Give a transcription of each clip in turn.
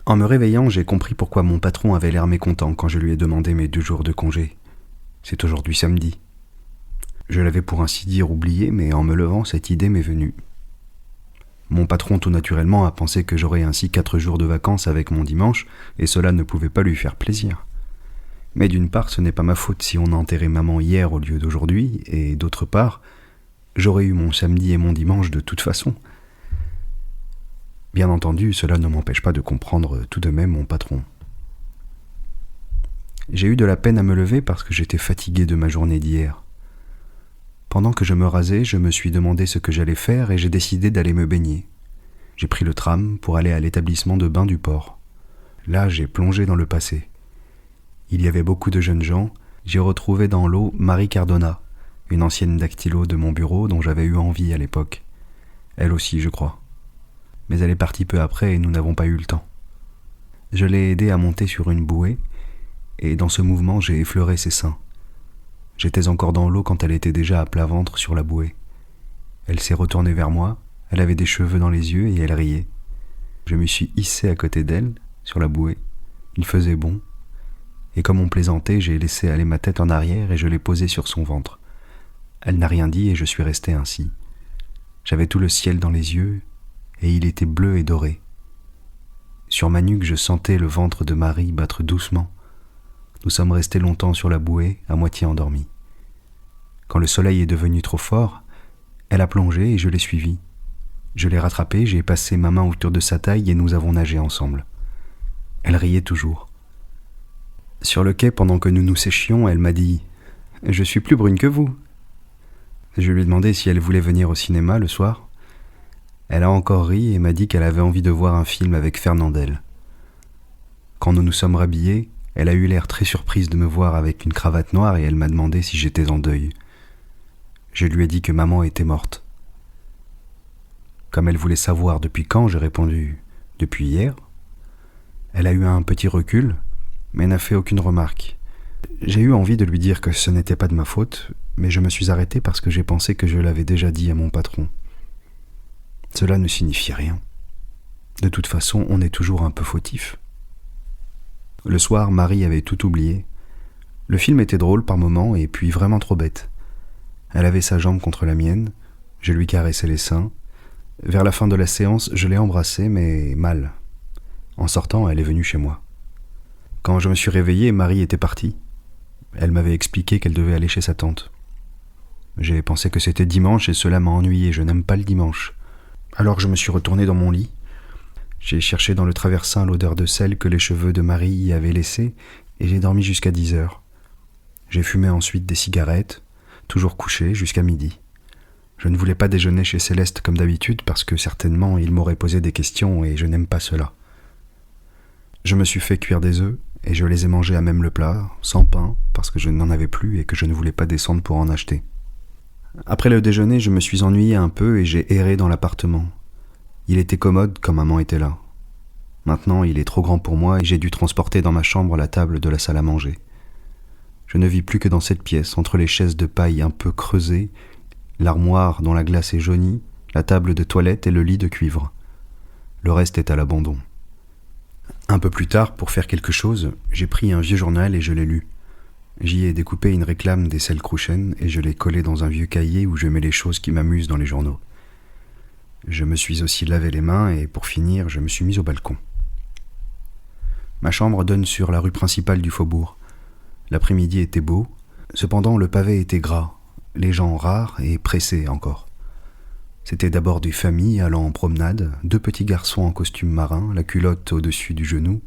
En me réveillant, j'ai compris pourquoi mon patron avait l'air mécontent quand je lui ai demandé mes 2 jours de congé. C'est aujourd'hui samedi. Je l'avais pour ainsi dire oublié, mais en me levant, cette idée m'est venue. Mon patron tout naturellement a pensé que j'aurais ainsi 4 jours de vacances avec mon dimanche, et cela ne pouvait pas lui faire plaisir. Mais d'une part, ce n'est pas ma faute si on a enterré maman hier au lieu d'aujourd'hui, et d'autre part, j'aurais eu mon samedi et mon dimanche de toute façon. Bien entendu, cela ne m'empêche pas de comprendre tout de même mon patron. J'ai eu de la peine à me lever parce que j'étais fatigué de ma journée d'hier. Pendant que je me rasais, je me suis demandé ce que j'allais faire et j'ai décidé d'aller me baigner. J'ai pris le tram pour aller à l'établissement de bains du port. Là, j'ai plongé dans le passé. Il y avait beaucoup de jeunes gens. J'ai retrouvé dans l'eau Marie Cardona, une ancienne dactylo de mon bureau dont j'avais eu envie à l'époque. Elle aussi, je crois. Mais elle est partie peu après et nous n'avons pas eu le temps. Je l'ai aidée à monter sur une bouée et dans ce mouvement, j'ai effleuré ses seins. J'étais encore dans l'eau quand elle était déjà à plat ventre sur la bouée. Elle s'est retournée vers moi, elle avait des cheveux dans les yeux et elle riait. Je me suis hissé à côté d'elle, sur la bouée. Il faisait bon. Et comme on plaisantait, j'ai laissé aller ma tête en arrière et je l'ai posée sur son ventre. Elle n'a rien dit et je suis resté ainsi. J'avais tout le ciel dans les yeux et il était bleu et doré. Sur ma nuque, je sentais le ventre de Marie battre doucement. Nous sommes restés longtemps sur la bouée, à moitié endormis. Quand le soleil est devenu trop fort, elle a plongé et je l'ai suivie. Je l'ai rattrapée, j'ai passé ma main autour de sa taille et nous avons nagé ensemble. Elle riait toujours. Sur le quai, pendant que nous nous séchions, elle m'a dit « Je suis plus brune que vous ». Je lui ai demandé si elle voulait venir au cinéma le soir. Elle a encore ri et m'a dit qu'elle avait envie de voir un film avec Fernandel. Quand nous nous sommes rhabillés, elle a eu l'air très surprise de me voir avec une cravate noire et elle m'a demandé si j'étais en deuil. Je lui ai dit que maman était morte. Comme elle voulait savoir depuis quand, j'ai répondu « Depuis hier ». Elle a eu un petit recul, mais n'a fait aucune remarque. J'ai eu envie de lui dire que ce n'était pas de ma faute, mais je me suis arrêté parce que j'ai pensé que je l'avais déjà dit à mon patron. Cela ne signifie rien. De toute façon, on est toujours un peu fautif. Le soir, Marie avait tout oublié. Le film était drôle par moments et puis vraiment trop bête. Elle avait sa jambe contre la mienne, je lui caressais les seins. Vers la fin de la séance, je l'ai embrassée, mais mal. En sortant, elle est venue chez moi. Quand je me suis réveillé, Marie était partie. Elle m'avait expliqué qu'elle devait aller chez sa tante. J'ai pensé que c'était dimanche et cela m'a ennuyé, je n'aime pas le dimanche. Alors je me suis retourné dans mon lit. J'ai cherché dans le traversin l'odeur de sel que les cheveux de Marie y avaient laissée et j'ai dormi jusqu'à 10 heures. J'ai fumé ensuite des cigarettes, toujours couché jusqu'à midi. Je ne voulais pas déjeuner chez Céleste comme d'habitude parce que certainement il m'aurait posé des questions et je n'aime pas cela. Je me suis fait cuire des œufs et je les ai mangés à même le plat, sans pain, parce que je n'en avais plus et que je ne voulais pas descendre pour en acheter. Après le déjeuner, je me suis ennuyé un peu et j'ai erré dans l'appartement. Il était commode quand maman était là. Maintenant, il est trop grand pour moi et j'ai dû transporter dans ma chambre la table de la salle à manger. Je ne vis plus que dans cette pièce, entre les chaises de paille un peu creusées, l'armoire dont la glace est jaunie, la table de toilette et le lit de cuivre. Le reste est à l'abandon. Un peu plus tard, pour faire quelque chose, j'ai pris un vieux journal et je l'ai lu. J'y ai découpé une réclame d'Essel Crouchen et je l'ai collée dans un vieux cahier où je mets les choses qui m'amusent dans les journaux. Je me suis aussi lavé les mains et pour finir, je me suis mis au balcon. Ma chambre donne sur la rue principale du faubourg. L'après-midi était beau, cependant le pavé était gras, les gens rares et pressés encore. C'était d'abord des familles allant en promenade, 2 petits garçons en costume marin, la culotte au-dessus du genou,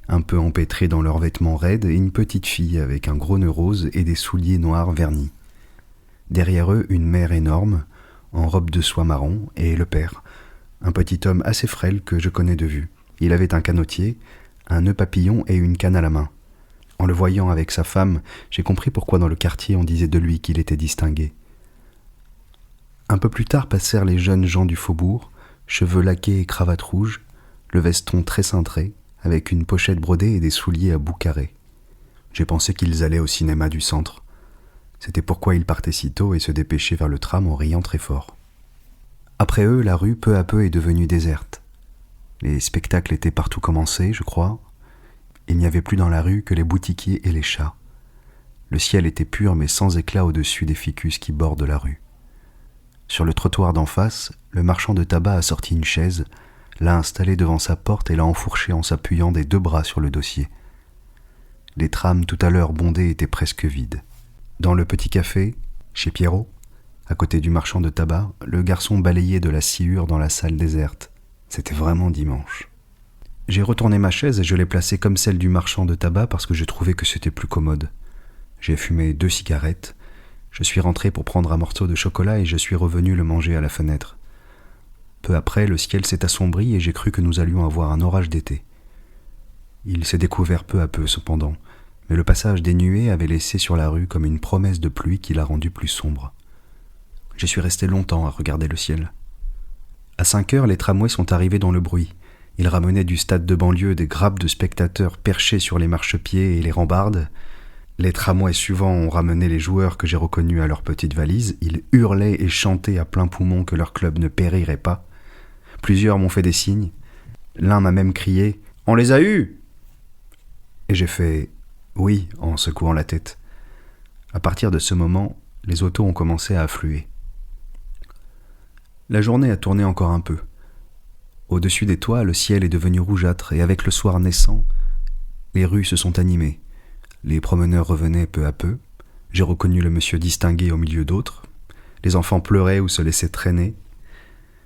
un peu empêtrés dans leurs vêtements raides, et une petite fille avec un gros nœud rose et des souliers noirs vernis. Derrière eux, une mère énorme, en robe de soie marron, et le père, un petit homme assez frêle que je connais de vue. Il avait un canotier, un nœud papillon et une canne à la main. En le voyant avec sa femme, j'ai compris pourquoi dans le quartier on disait de lui qu'il était distingué. Un peu plus tard passèrent les jeunes gens du faubourg, cheveux laqués et cravate rouge, le veston très cintré, avec une pochette brodée et des souliers à bout carré. J'ai pensé qu'ils allaient au cinéma du centre. C'était pourquoi ils partaient si tôt et se dépêchaient vers le tram en riant très fort. Après eux, la rue peu à peu est devenue déserte. Les spectacles étaient partout commencés, je crois. Il n'y avait plus dans la rue que les boutiquiers et les chats. Le ciel était pur mais sans éclat au-dessus des ficus qui bordent la rue. Sur le trottoir d'en face, le marchand de tabac a sorti une chaise, l'a installée devant sa porte et l'a enfourchée en s'appuyant des 2 bras sur le dossier. Les trams tout à l'heure bondés étaient presque vides. Dans le petit café, chez Pierrot, à côté du marchand de tabac, le garçon balayait de la sciure dans la salle déserte. C'était vraiment dimanche. J'ai retourné ma chaise et je l'ai placée comme celle du marchand de tabac parce que je trouvais que c'était plus commode. J'ai fumé 2 cigarettes. Je suis rentré pour prendre un morceau de chocolat et je suis revenu le manger à la fenêtre. Peu après, le ciel s'est assombri et j'ai cru que nous allions avoir un orage d'été. Il s'est découvert peu à peu cependant, mais le passage des nuées avait laissé sur la rue comme une promesse de pluie qui l'a rendue plus sombre. Je suis resté longtemps à regarder le ciel. À 5 heures, les tramways sont arrivés dans le bruit. Ils ramenaient du stade de banlieue des grappes de spectateurs perchés sur les marchepieds et les rambardes. Les tramways suivants ont ramené les joueurs que j'ai reconnus à leurs petites valises. Ils hurlaient et chantaient à plein poumon que leur club ne périrait pas. Plusieurs m'ont fait des signes. L'un m'a même crié « On les a eus !» Et j'ai fait « Oui » en secouant la tête. À partir de ce moment, les autos ont commencé à affluer. La journée a tourné encore un peu. Au-dessus des toits, le ciel est devenu rougeâtre et avec le soir naissant, les rues se sont animées. Les promeneurs revenaient peu à peu. J'ai reconnu le monsieur distingué au milieu d'autres. Les enfants pleuraient ou se laissaient traîner.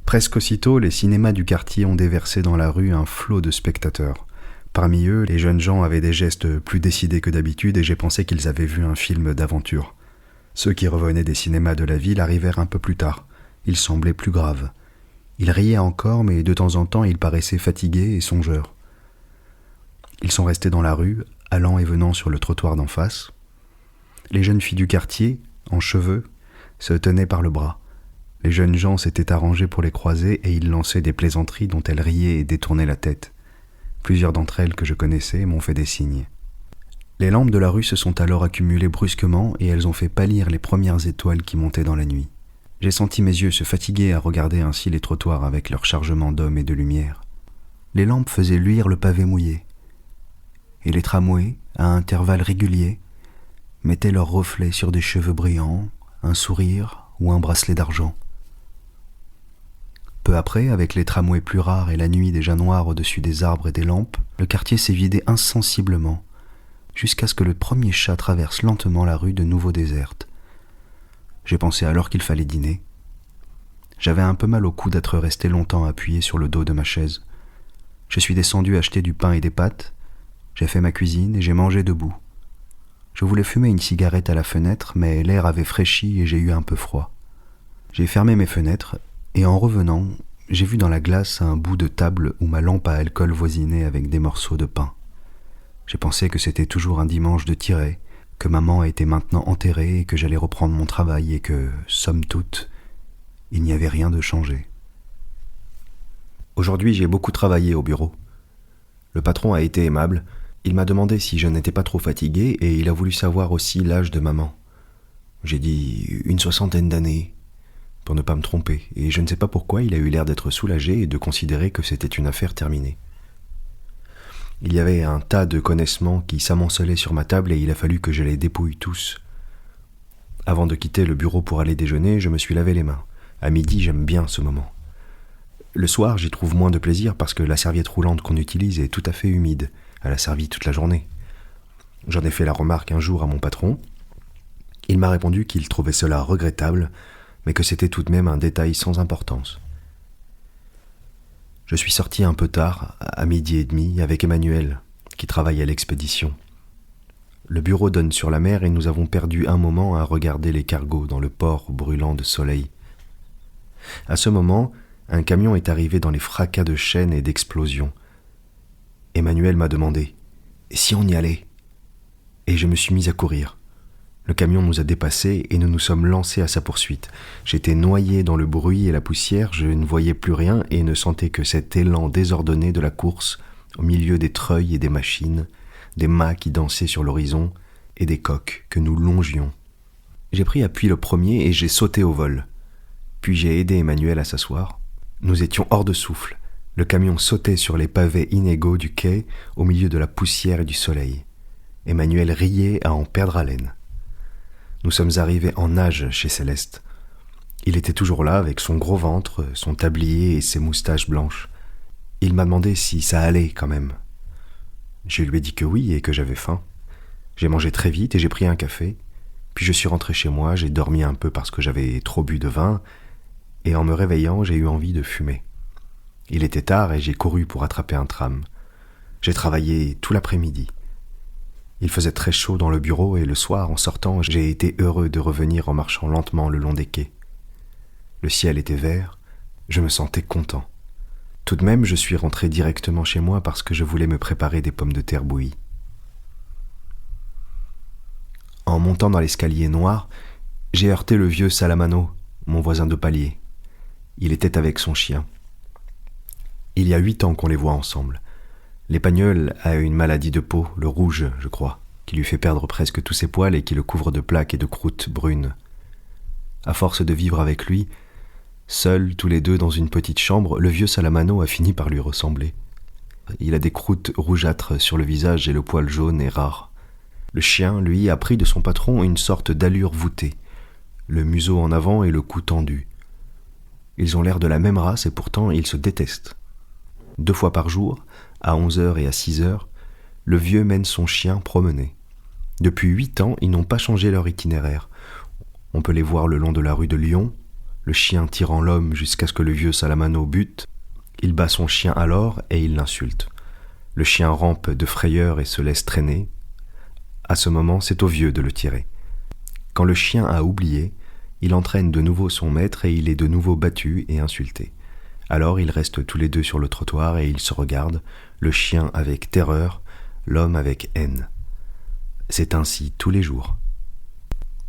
Presque aussitôt, les cinémas du quartier ont déversé dans la rue un flot de spectateurs. Parmi eux, les jeunes gens avaient des gestes plus décidés que d'habitude et j'ai pensé qu'ils avaient vu un film d'aventure. Ceux qui revenaient des cinémas de la ville arrivèrent un peu plus tard. Ils semblaient plus graves. Ils riaient encore, mais de temps en temps, ils paraissaient fatigués et songeurs. Ils sont restés dans la rue, allant et venant sur le trottoir d'en face. Les jeunes filles du quartier, en cheveux, se tenaient par le bras. Les jeunes gens s'étaient arrangés pour les croiser et ils lançaient des plaisanteries dont elles riaient et détournaient la tête. Plusieurs d'entre elles que je connaissais m'ont fait des signes. Les lampes de la rue se sont alors accumulées brusquement et elles ont fait pâlir les premières étoiles qui montaient dans la nuit. J'ai senti mes yeux se fatiguer à regarder ainsi les trottoirs avec leur chargement d'hommes et de lumière. Les lampes faisaient luire le pavé mouillé. Et les tramways, à intervalles réguliers, mettaient leurs reflets sur des cheveux brillants, un sourire ou un bracelet d'argent. Peu après, avec les tramways plus rares et la nuit déjà noire au-dessus des arbres et des lampes, le quartier s'est vidé insensiblement, jusqu'à ce que le premier chat traverse lentement la rue de nouveau déserte. J'ai pensé alors qu'il fallait dîner. J'avais un peu mal au cou d'être resté longtemps appuyé sur le dos de ma chaise. Je suis descendu acheter du pain et des pâtes, j'ai fait ma cuisine et j'ai mangé debout. Je voulais fumer une cigarette à la fenêtre, mais l'air avait fraîchi et j'ai eu un peu froid. J'ai fermé mes fenêtres, et en revenant, j'ai vu dans la glace un bout de table où ma lampe à alcool voisinait avec des morceaux de pain. J'ai pensé que c'était toujours un dimanche de tirée, que maman était maintenant enterrée et que j'allais reprendre mon travail et que, somme toute, il n'y avait rien de changé. Aujourd'hui, j'ai beaucoup travaillé au bureau. Le patron a été aimable. Il m'a demandé si je n'étais pas trop fatigué et il a voulu savoir aussi l'âge de maman. J'ai dit une 60aine d'années, pour ne pas me tromper, et je ne sais pas pourquoi il a eu l'air d'être soulagé et de considérer que c'était une affaire terminée. Il y avait un tas de connaissements qui s'amoncelaient sur ma table et il a fallu que je les dépouille tous. Avant de quitter le bureau pour aller déjeuner, je me suis lavé les mains. À midi, j'aime bien ce moment. Le soir, j'y trouve moins de plaisir parce que la serviette roulante qu'on utilise est tout à fait humide. Elle a servi toute la journée. J'en ai fait la remarque un jour à mon patron. Il m'a répondu qu'il trouvait cela regrettable, mais que c'était tout de même un détail sans importance. Je suis sorti un peu tard, à 12h30, avec Emmanuel, qui travaille à l'expédition. Le bureau donne sur la mer et nous avons perdu un moment à regarder les cargos dans le port brûlant de soleil. À ce moment, un camion est arrivé dans les fracas de chaînes et d'explosions. Emmanuel m'a demandé « Et si on y allait ?» Et je me suis mis à courir. Le camion nous a dépassés et nous nous sommes lancés à sa poursuite. J'étais noyé dans le bruit et la poussière, je ne voyais plus rien et ne sentais que cet élan désordonné de la course au milieu des treuils et des machines, des mâts qui dansaient sur l'horizon et des coques que nous longions. J'ai pris appui le premier et j'ai sauté au vol. Puis j'ai aidé Emmanuel à s'asseoir. Nous étions hors de souffle. Le camion sautait sur les pavés inégaux du quai au milieu de la poussière et du soleil. Emmanuel riait à en perdre haleine. Nous sommes arrivés en nage chez Céleste. Il était toujours là avec son gros ventre, son tablier et ses moustaches blanches. Il m'a demandé si ça allait quand même. Je lui ai dit que oui et que j'avais faim. J'ai mangé très vite et j'ai pris un café. Puis je suis rentré chez moi, j'ai dormi un peu parce que j'avais trop bu de vin, et en me réveillant, j'ai eu envie de fumer. Il était tard et j'ai couru pour attraper un tram. J'ai travaillé tout l'après-midi. Il faisait très chaud dans le bureau et le soir, en sortant, j'ai été heureux de revenir en marchant lentement le long des quais. Le ciel était vert, je me sentais content. Tout de même, je suis rentré directement chez moi parce que je voulais me préparer des pommes de terre bouillies. En montant dans l'escalier noir, j'ai heurté le vieux Salamano, mon voisin de palier. Il était avec son chien. Il y a 8 ans qu'on les voit ensemble. L'épagnol a une maladie de peau, le rouge, je crois, qui lui fait perdre presque tous ses poils et qui le couvre de plaques et de croûtes brunes. À force de vivre avec lui, seuls tous les deux dans une petite chambre, le vieux Salamano a fini par lui ressembler. Il a des croûtes rougeâtres sur le visage et le poil jaune et rare. Le chien, lui, a pris de son patron une sorte d'allure voûtée, le museau en avant et le cou tendu. Ils ont l'air de la même race et pourtant ils se détestent. 2 fois par jour, à 11h et à 6h, le vieux mène son chien promener. Depuis 8 ans, ils n'ont pas changé leur itinéraire. On peut les voir le long de la rue de Lyon, le chien tirant l'homme jusqu'à ce que le vieux Salamano bute. Il bat son chien alors et il l'insulte. Le chien rampe de frayeur et se laisse traîner. À ce moment, c'est au vieux de le tirer. Quand le chien a oublié, il entraîne de nouveau son maître et il est de nouveau battu et insulté. Alors ils restent tous les deux sur le trottoir et ils se regardent, le chien avec terreur, l'homme avec haine. C'est ainsi tous les jours.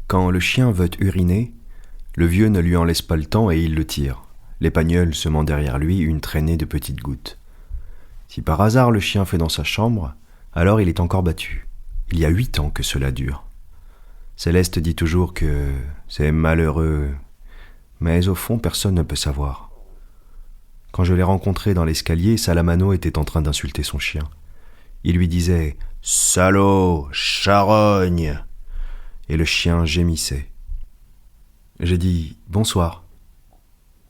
Quand le chien veut uriner, le vieux ne lui en laisse pas le temps et il le tire. L'épagnol semant derrière lui une traînée de petites gouttes. Si par hasard le chien fait dans sa chambre, alors il est encore battu. Il y a 8 ans que cela dure. Céleste dit toujours que c'est malheureux, mais au fond personne ne peut savoir. Quand je l'ai rencontré dans l'escalier, Salamano était en train d'insulter son chien. Il lui disait « Salaud, charogne !» et le chien gémissait. J'ai dit « Bonsoir »,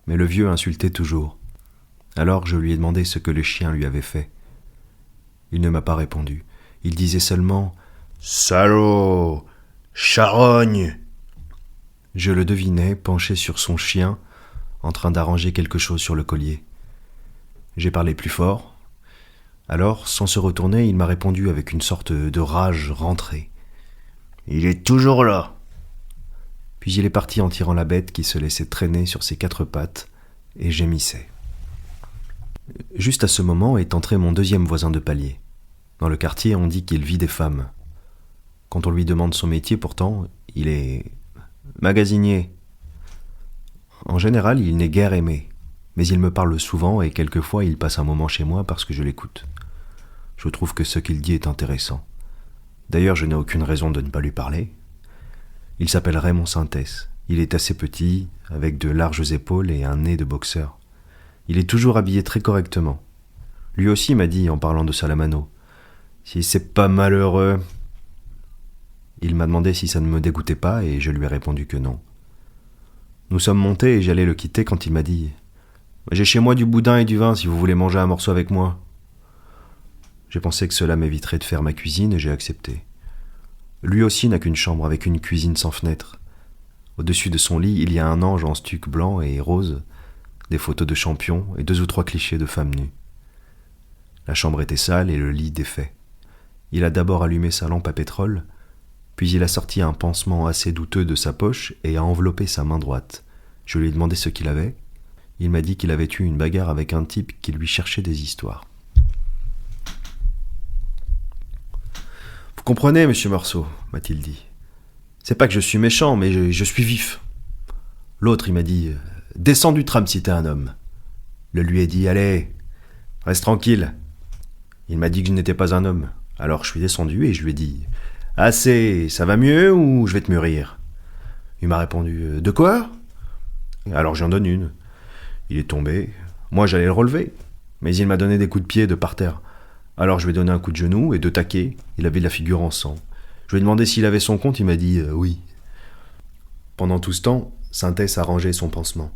mais le vieux insultait toujours. Alors je lui ai demandé ce que le chien lui avait fait. Il ne m'a pas répondu. Il disait seulement « Salaud, charogne !» Je le devinais penché sur son chien, en train d'arranger quelque chose sur le collier. J'ai parlé plus fort. Alors, sans se retourner, il m'a répondu avec une sorte de rage rentrée. « Il est toujours là !» Puis il est parti en tirant la bête qui se laissait traîner sur ses 4 pattes et gémissait. Juste à ce moment est entré mon deuxième voisin de palier. Dans le quartier, on dit qu'il vit des femmes. Quand on lui demande son métier, pourtant, il est magasinier. En général, il n'est guère aimé, mais il me parle souvent et quelquefois il passe un moment chez moi parce que je l'écoute. Je trouve que ce qu'il dit est intéressant. D'ailleurs, je n'ai aucune raison de ne pas lui parler. Il s'appelle Raymond Sintès. Il est assez petit, avec de larges épaules et un nez de boxeur. Il est toujours habillé très correctement. Lui aussi m'a dit, en parlant de Salamano, « Si c'est pas malheureux !» Il m'a demandé si ça ne me dégoûtait pas et je lui ai répondu que non. Nous sommes montés et j'allais le quitter quand il m'a dit « J'ai chez moi du boudin et du vin si vous voulez manger un morceau avec moi. » J'ai pensé que cela m'éviterait de faire ma cuisine et j'ai accepté. Lui aussi n'a qu'une chambre avec une cuisine sans fenêtre. Au-dessus de son lit, il y a un ange en stuc blanc et rose, des photos de champions et 2 ou 3 clichés de femmes nues. La chambre était sale et le lit défait. Il a d'abord allumé sa lampe à pétrole, puis il a sorti un pansement assez douteux de sa poche et a enveloppé sa main droite. Je lui ai demandé ce qu'il avait. Il m'a dit qu'il avait eu une bagarre avec un type qui lui cherchait des histoires. « Vous comprenez, monsieur Meursault, m'a-t-il dit. C'est pas que je suis méchant, mais je suis vif. » L'autre, il m'a dit « Descends du tram si t'es un homme. » Le lui ai dit « Allez, reste tranquille. » Il m'a dit que je n'étais pas un homme. Alors je suis descendu et je lui ai dit « Assez, ça va mieux ou je vais te mûrir ?» Il m'a répondu « De quoi ?» Alors j'en donne une. Il est tombé. Moi j'allais le relever. Mais il m'a donné des coups de pied de par terre. Alors je lui ai donné un coup de genou et de taquet, il avait la figure en sang. Je lui ai demandé s'il avait son compte, il m'a dit oui. Pendant tout ce temps, Saint-Ès a rangé son pansement.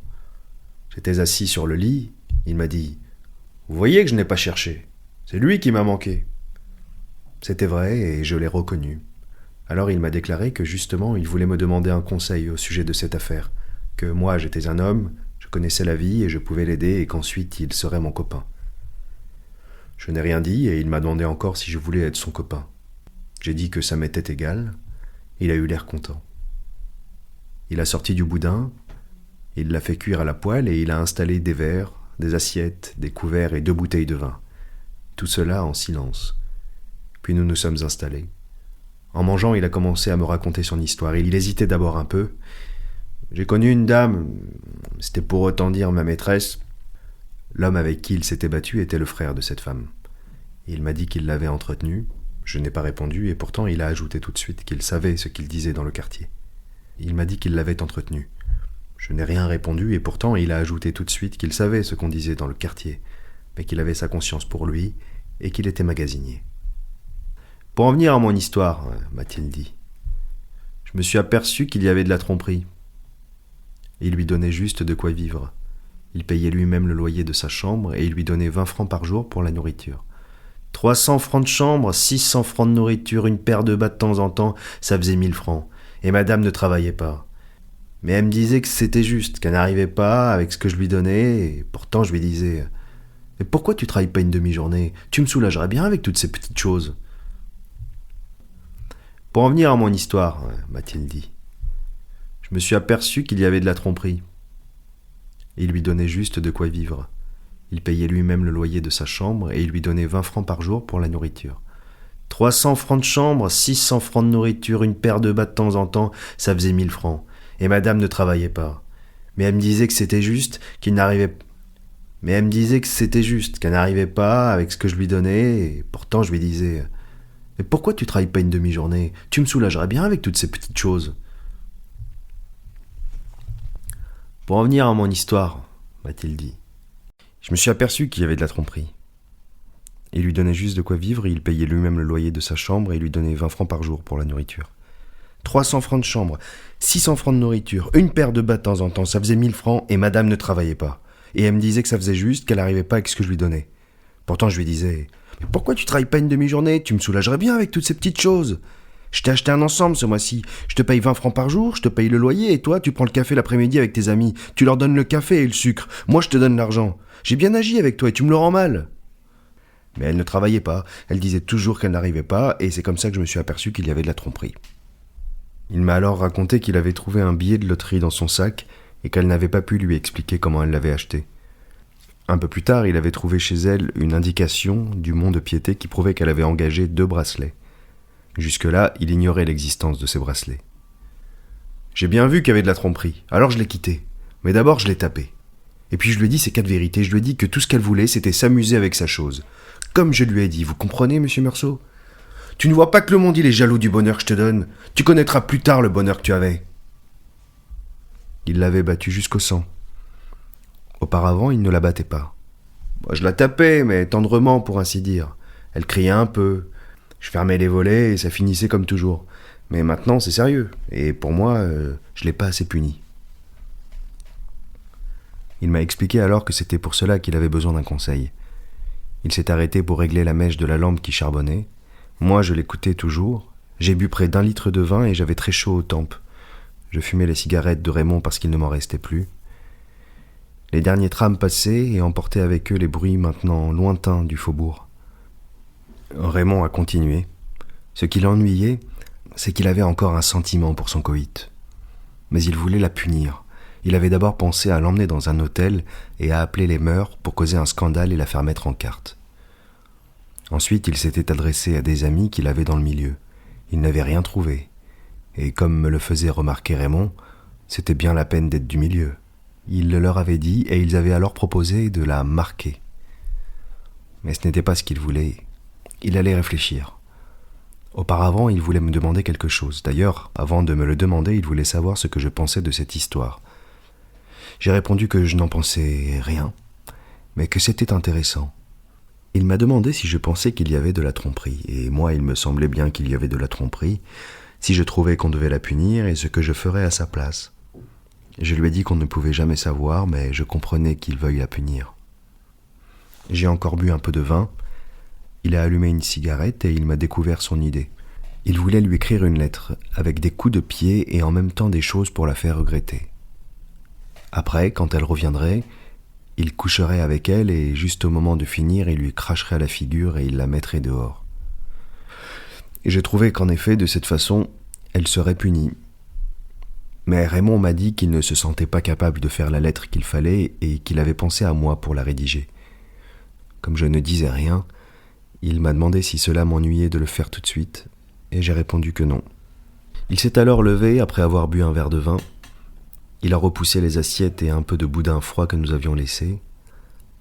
J'étais assis sur le lit, il m'a dit « Vous voyez que je n'ai pas cherché, c'est lui qui m'a manqué ». C'était vrai et je l'ai reconnu. Alors il m'a déclaré que justement il voulait me demander un conseil au sujet de cette affaire, que moi j'étais un homme, je connaissais la vie et je pouvais l'aider et qu'ensuite il serait mon copain. Je n'ai rien dit et il m'a demandé encore si je voulais être son copain. J'ai dit que ça m'était égal, il a eu l'air content. Il a sorti du boudin, il l'a fait cuire à la poêle et il a installé des verres, des assiettes, des couverts et 2 bouteilles de vin. Tout cela en silence. Puis nous nous sommes installés. En mangeant, il a commencé à me raconter son histoire. Il hésitait d'abord un peu. J'ai connu une dame, c'était pour autant dire ma maîtresse. L'homme avec qui il s'était battu était le frère de cette femme. Il m'a dit qu'il l'avait entretenue. Je n'ai pas répondu et pourtant il a ajouté tout de suite qu'il savait ce qu'il disait dans le quartier. Il m'a dit qu'il l'avait entretenue. Je n'ai rien répondu et pourtant il a ajouté tout de suite qu'il savait ce qu'on disait dans le quartier, mais qu'il avait sa conscience pour lui et qu'il était magasinier. Pour en venir à mon histoire, m'a-t-il dit, je me suis aperçu qu'il y avait de la tromperie. Il lui donnait juste de quoi vivre. Il payait lui-même le loyer de sa chambre et il lui donnait 20 francs par jour pour la nourriture. 300 francs de chambre, 600 francs de nourriture, une paire de bas de temps en temps, ça faisait 1000 francs. Et madame ne travaillait pas. Mais elle me disait que c'était juste, qu'elle n'arrivait pas avec ce que je lui donnais, et pourtant je lui disais « Mais pourquoi tu travailles pas une demi-journée ? Tu me soulagerais bien avec toutes ces petites choses. » Pour en venir à mon histoire, m'a-t-il dit, je me suis aperçu qu'il y avait de la tromperie. Il lui donnait juste de quoi vivre. Il payait lui-même le loyer de sa chambre et il lui donnait 20 francs par jour pour la nourriture. 300 francs de chambre, 600 francs de nourriture, une paire de bas de temps en temps, ça faisait 1000 francs. Et madame ne travaillait pas. Mais elle me disait que c'était juste, qu'elle n'arrivait pas avec ce que je lui donnais, et pourtant je lui disais « Mais pourquoi tu travailles pas une demi-journée ? Tu me soulagerais bien avec toutes ces petites choses. » Pour en venir à mon histoire, m'a-t-il dit, je me suis aperçu qu'il y avait de la tromperie. Il lui donnait juste de quoi vivre et il payait lui-même le loyer de sa chambre et il lui donnait 20 francs par jour pour la nourriture. 300 francs de chambre, 600 francs de nourriture, une paire de bas de temps en temps, ça faisait 1000 francs et madame ne travaillait pas. Et elle me disait que ça faisait juste, qu'elle n'arrivait pas avec ce que je lui donnais. Pourtant je lui disais « Mais pourquoi tu travailles pas une demi-journée ? Tu me soulagerais bien avec toutes ces petites choses. Je t'ai acheté un ensemble ce mois-ci, je te paye 20 francs par jour, je te paye le loyer et toi tu prends le café l'après-midi avec tes amis, tu leur donnes le café et le sucre, moi je te donne l'argent. J'ai bien agi avec toi et tu me le rends mal. » Mais elle ne travaillait pas, elle disait toujours qu'elle n'arrivait pas et c'est comme ça que je me suis aperçu qu'il y avait de la tromperie. Il m'a alors raconté qu'il avait trouvé un billet de loterie dans son sac et qu'elle n'avait pas pu lui expliquer comment elle l'avait acheté. Un peu plus tard, il avait trouvé chez elle une indication du mont-de-piété qui prouvait qu'elle avait engagé 2 bracelets. Jusque-là, il ignorait l'existence de ces bracelets. J'ai bien vu qu'il y avait de la tromperie, alors je l'ai quitté. Mais d'abord, je l'ai tapé. Et puis je lui ai dit ces 4 vérités, je lui ai dit que tout ce qu'elle voulait, c'était s'amuser avec sa chose. Comme je lui ai dit, vous comprenez, monsieur Meursault ? Tu ne vois pas que le monde il est jaloux du bonheur que je te donne ? Tu connaîtras plus tard le bonheur que tu avais. Il l'avait battue jusqu'au sang. Auparavant, il ne la battait pas. Moi, je la tapais, mais tendrement pour ainsi dire. Elle criait un peu. Je fermais les volets et ça finissait comme toujours. Mais maintenant, c'est sérieux. Et pour moi, je l'ai pas assez puni. Il m'a expliqué alors que c'était pour cela qu'il avait besoin d'un conseil. Il s'est arrêté pour régler la mèche de la lampe qui charbonnait. Moi, je l'écoutais toujours. J'ai bu près d'1 litre de vin et j'avais très chaud aux tempes. Je fumais les cigarettes de Raymond parce qu'il ne m'en restait plus. Les derniers trams passaient et emportaient avec eux les bruits maintenant lointains du faubourg. Raymond a continué. Ce qui l'ennuyait, c'est qu'il avait encore un sentiment pour son coït. Mais il voulait la punir. Il avait d'abord pensé à l'emmener dans un hôtel et à appeler les mœurs pour causer un scandale et la faire mettre en carte. Ensuite, il s'était adressé à des amis qu'il avait dans le milieu. Il n'avait rien trouvé. Et comme me le faisait remarquer Raymond, c'était bien la peine d'être du milieu. Il le leur avait dit et ils avaient alors proposé de la marquer. Mais ce n'était pas ce qu'il voulait. Il allait réfléchir. Auparavant, il voulait me demander quelque chose. D'ailleurs, avant de me le demander, il voulait savoir ce que je pensais de cette histoire. J'ai répondu que je n'en pensais rien. mais que c'était intéressant. Il m'a demandé si je pensais qu'il y avait de la tromperie, et moi il me semblait bien qu'il y avait de la tromperie, si je trouvais qu'on devait la punir et ce que je ferais à sa place. Je lui ai dit qu'on ne pouvait jamais savoir, mais je comprenais qu'il veuille la punir. J'ai encore bu un peu de vin, il a allumé une cigarette et il m'a découvert son idée. Il voulait lui écrire une lettre, avec des coups de pied et en même temps des choses pour la faire regretter. Après, quand elle reviendrait, il coucherait avec elle et juste au moment de finir, il lui cracherait à la figure et il la mettrait dehors. Et j'ai trouvé qu'en effet, de cette façon, elle serait punie. Mais Raymond m'a dit qu'il ne se sentait pas capable de faire la lettre qu'il fallait et qu'il avait pensé à moi pour la rédiger. Comme je ne disais rien, il m'a demandé si cela m'ennuyait de le faire tout de suite, et j'ai répondu que non. Il s'est alors levé après avoir bu un verre de vin. Il a repoussé les assiettes et un peu de boudin froid que nous avions laissé.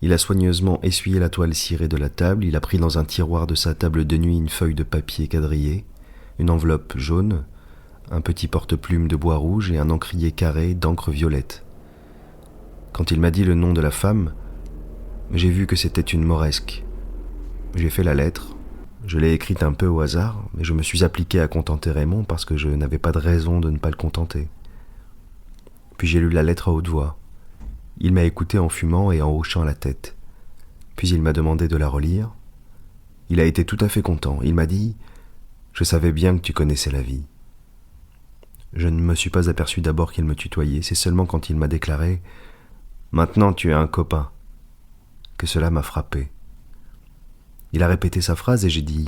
Il a soigneusement essuyé la toile cirée de la table. Il a pris dans un tiroir de sa table de nuit une feuille de papier quadrillé, une enveloppe jaune, un petit porte-plume de bois rouge et un encrier carré d'encre violette. Quand il m'a dit le nom de la femme, j'ai vu que c'était une Mauresque. J'ai fait la lettre. Je l'ai écrite un peu au hasard, mais je me suis appliqué à contenter Raymond parce que je n'avais pas de raison de ne pas le contenter. Puis j'ai lu la lettre à haute voix. Il m'a écouté en fumant et en hochant la tête. Puis il m'a demandé de la relire. Il a été tout à fait content. Il m'a dit « Je savais bien que tu connaissais la vie ». Je ne me suis pas aperçu d'abord qu'il me tutoyait. C'est seulement quand il m'a déclaré « Maintenant tu es un copain » que cela m'a frappé. Il a répété sa phrase et j'ai dit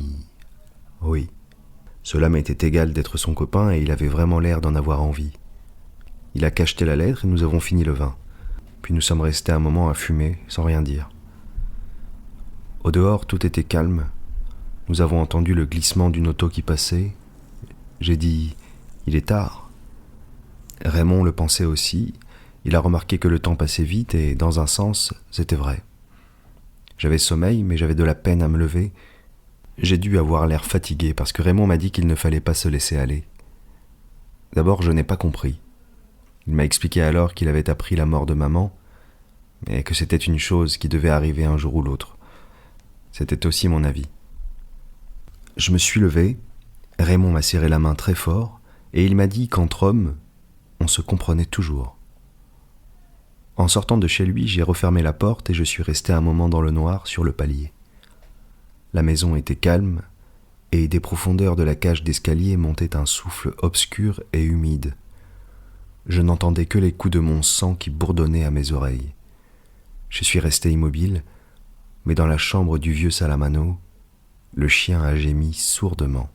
« Oui ». Cela m'était égal d'être son copain et il avait vraiment l'air d'en avoir envie. Il a cacheté la lettre et nous avons fini le vin. Puis nous sommes restés un moment à fumer sans rien dire. Au dehors, tout était calme. Nous avons entendu le glissement d'une auto qui passait. J'ai dit « Il est tard ». Raymond le pensait aussi. Il a remarqué que le temps passait vite et, dans un sens, c'était vrai. J'avais sommeil, mais j'avais de la peine à me lever. J'ai dû avoir l'air fatigué parce que Raymond m'a dit qu'il ne fallait pas se laisser aller. D'abord, je n'ai pas compris. Il m'a expliqué alors qu'il avait appris la mort de maman, mais que c'était une chose qui devait arriver un jour ou l'autre. C'était aussi mon avis. Je me suis levé, Raymond m'a serré la main très fort, et il m'a dit qu'entre hommes, on se comprenait toujours. En sortant de chez lui, j'ai refermé la porte et je suis resté un moment dans le noir sur le palier. La maison était calme, et des profondeurs de la cage d'escalier montait un souffle obscur et humide. Je n'entendais que les coups de mon sang qui bourdonnaient à mes oreilles. Je suis resté immobile, mais dans la chambre du vieux Salamano, le chien a gémi sourdement.